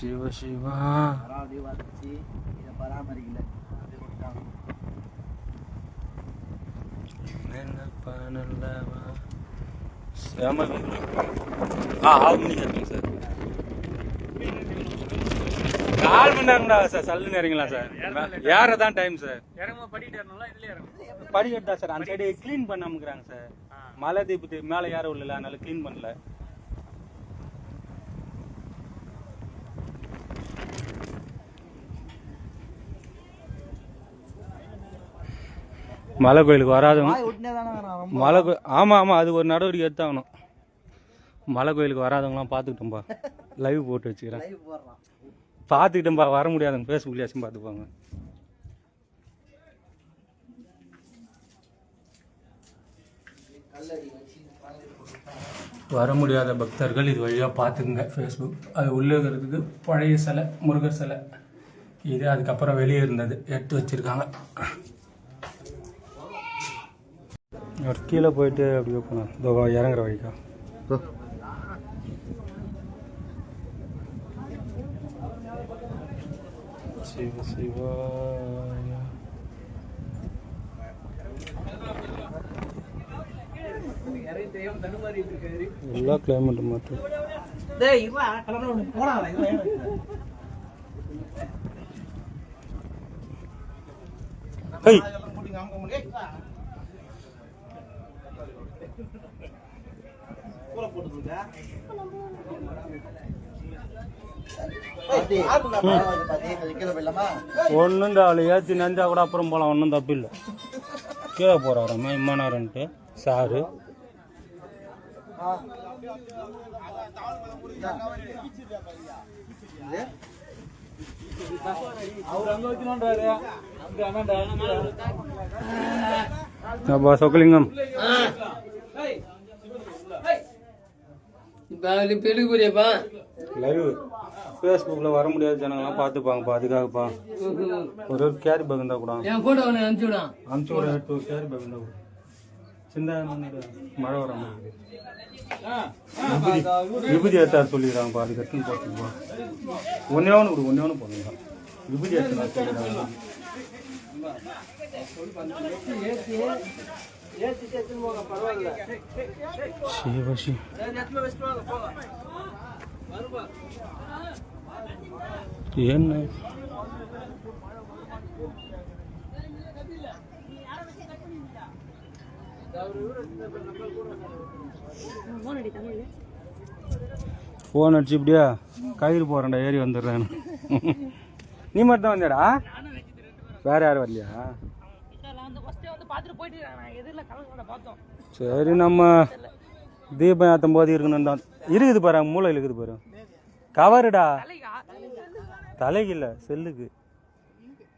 சிவ சிவா பராமரிக்கல செம சார் 4 மணி நேரம்டா சார் சல்லுன்னு இறங்கலாம் சார் ஏறதான் டைம் சார் படிக்கட்டா சார் அந்த சைடு க்ளீன் பண்ணாமக்கிறாங்க சார் மலை தீபத்து மேலே ஏற விடல அதனால க்ளீன் பண்ணல மலை கோயிலுக்கு வராதவங்க மலை ஆமாம் ஆமாம் அது ஒரு நடவடிக்கை எடுத்தாகணும் மலை கோயிலுக்கு வராதவங்களாம் பார்த்துக்கிட்டோம்பா லைவ் போட்டு வச்சுக்கிறேன் பார்த்துக்கிட்டோம்பா வர முடியாதுங்க ஃபேஸ்புக்லேயாச்சும் பார்த்துப்பாங்க வர முடியாத பக்தர்கள் இது வழியாக பார்த்துக்குங்க ஃபேஸ்புக் அது உள்ளே இருக்கிறதுக்கு பழைய சிலை முருகர் சிலை இது அதுக்கப்புறம் வெளியே இருந்தது எடுத்து வச்சுருக்காங்க கீழே போயிட்டு அப்படியே போனோம் இதோ இறங்குற வழிக்கா சிவ சிவாய எல்லா கிளைமேட்டும் மாற்று ஒன்றும் அவளை ஏற்றி நஞ்சா கூட அப்புறம் போகலாம் ஒன்றும் தப்பு இல்லை கீழே போகிறாரம்மா இம்மானாரன்ட்டு சாரு அப்பா சொக்கலிங்கம் லைவ் ஃபேஸ்புக்கில் வர முடியாத ஜனங்கள்லாம் பார்த்துப்பாங்கப்பா அதுக்காகப்பா ஒரு கேரி பேக் இருந்தால் கூட அனுப்பிச்சு விட ஒரு கேரி பேக் இருந்தால் கூட சின்ன மழை வர மாதிரி விபூதி ஏற்றார் சொல்லிடுறாங்கப்பா அதுக்கு எடுத்துன்னு போட்டுப்பா ஒன்றே ஒன்று போடுங்க விபூதி ஏற்றார் சொல்லிடுறாங்க சிவசி என்ன ஃபோன் அடிச்சு இப்படியா கயிறு போகிறேன்டா ஏறி வந்துடுறேன் நீ மட்டும் தான் வந்தியாடா வேற யாரும் வரலையா சரி நம்ம தீபம் ஏற்றும் போது இருக்கணும் தான் இருக்குது பாரு மூளையில் இருக்குது பாரு கவருடா தலைக்கு இல்லை செல்லுக்கு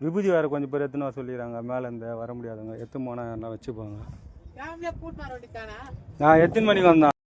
விபூதி வேறு கொஞ்சம் பேர் எத்தனை வர சொல்லிடுறாங்க மேலே இந்த வர முடியாதவங்க எத்தனை போனால் என்ன வச்சுப்பாங்க நான் எத்தனை மணிக்கு வந்தேன்